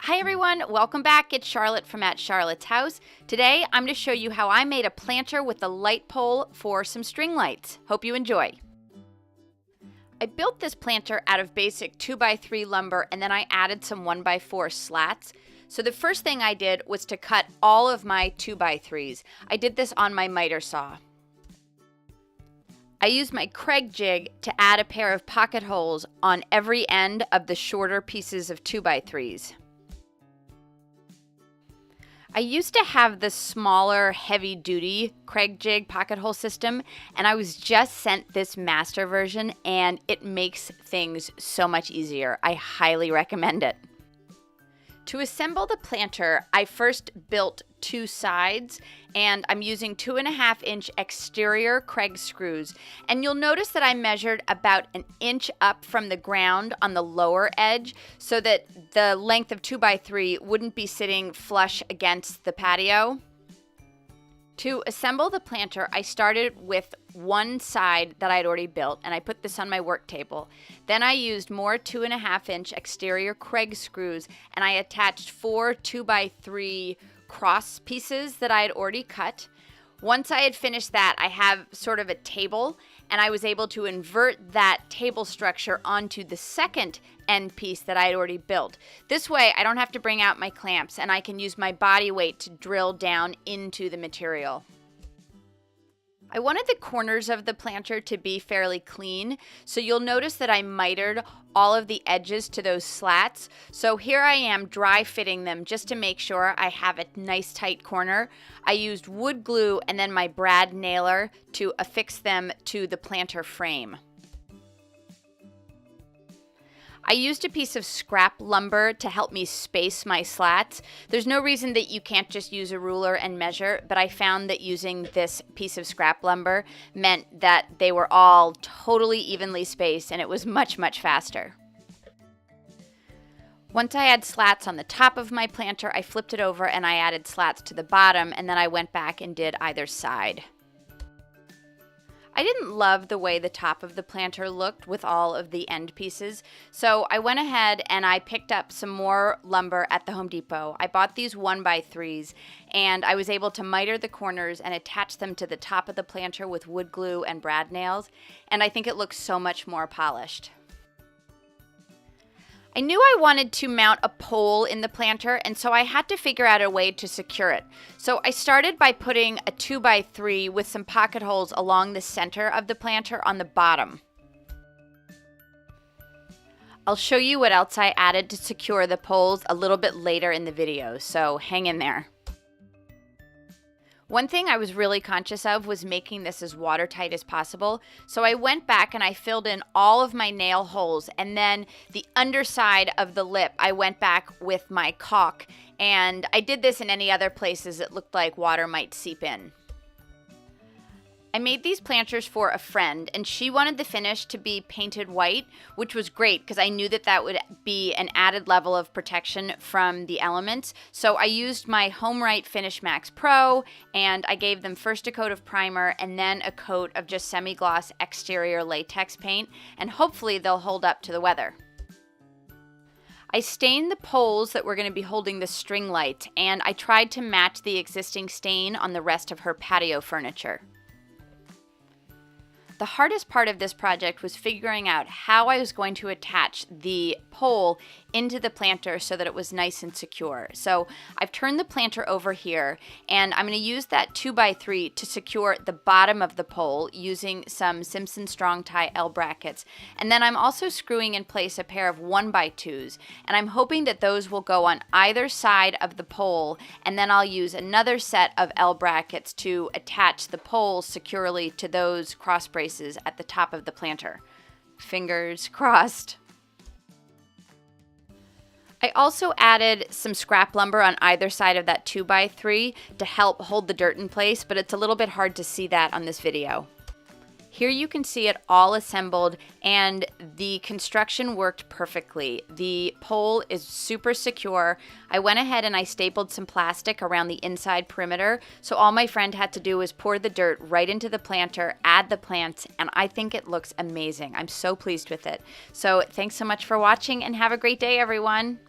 Hi everyone, welcome back. It's Charlotte from at Charlotte's House. Today I'm going to show you how I made a planter with a light pole for some string lights. Hope you enjoy. I built this planter out of basic 2x3 lumber and then I added some 1x4 slats. So the first thing I did was to cut all of my 2x3s. I did this on my miter saw. I used my Craig jig to add a pair of pocket holes on every end of the shorter pieces of 2x3s. I used to have the smaller, heavy-duty Craig jig pocket hole system, and I was just sent this master version, and it makes things so much easier. I highly recommend it. To assemble the planter, I first built two sides, and I'm using 2.5-inch exterior Craig screws. And you'll notice that I measured about an inch up from the ground on the lower edge so that the length of 2x3 wouldn't be sitting flush against the patio. To assemble the planter, I started with one side that I'd already built, and I put this on my work table. Then I used more 2.5-inch exterior Craig screws, and I attached 4 2x3 cross pieces that I had already cut. Once I had finished that, I have sort of a table, and I was able to invert that table structure onto the second end piece that I had already built. This way, I don't have to bring out my clamps, and I can use my body weight to drill down into the material. I wanted the corners of the planter to be fairly clean, so you'll notice that I mitered all of the edges to those slats. So here I am dry fitting them just to make sure I have a nice tight corner. I used wood glue and then my brad nailer to affix them to the planter frame. I used a piece of scrap lumber to help me space my slats. There's no reason that you can't just use a ruler and measure, but I found that using this piece of scrap lumber meant that they were all totally evenly spaced and it was much, much faster. Once I had slats on the top of my planter, I flipped it over and I added slats to the bottom, and then I went back and did either side. I didn't love the way the top of the planter looked with all of the end pieces, so I went ahead and I picked up some more lumber at the Home Depot. I bought these 1x3s, and I was able to miter the corners and attach them to the top of the planter with wood glue and brad nails, and I think it looks so much more polished. I knew I wanted to mount a pole in the planter, and so I had to figure out a way to secure it. So I started by putting a 2x3 with some pocket holes along the center of the planter on the bottom. I'll show you what else I added to secure the poles a little bit later in the video, so hang in there. One thing I was really conscious of was making this as watertight as possible, so I went back and I filled in all of my nail holes, and then the underside of the lip I went back with my caulk, and I did this in any other places it looked like water might seep in. I made these planters for a friend, and she wanted the finish to be painted white, which was great because I knew that that would be an added level of protection from the elements. So I used my HomeRite Finish Max Pro, and I gave them first a coat of primer and then a coat of just semi-gloss exterior latex paint, and hopefully they'll hold up to the weather. I stained the poles that were going to be holding the string light, and I tried to match the existing stain on the rest of her patio furniture. The hardest part of this project was figuring out how I was going to attach the pole into the planter so that it was nice and secure. So I've turned the planter over here, and I'm going to use that 2x3 to secure the bottom of the pole using some Simpson Strong Tie L brackets. And then I'm also screwing in place a pair of 1x2s, and I'm hoping that those will go on either side of the pole, and then I'll use another set of L brackets to attach the pole securely to those cross braces at the top of the planter. Fingers crossed. I also added some scrap lumber on either side of that 2x3 to help hold the dirt in place, but it's a little bit hard to see that on this video. Here you can see it all assembled, and the construction worked perfectly. The pole is super secure. I went ahead and I stapled some plastic around the inside perimeter, so all my friend had to do was pour the dirt right into the planter, add the plants, and I think it looks amazing. I'm so pleased with it. So thanks so much for watching, and have a great day, everyone.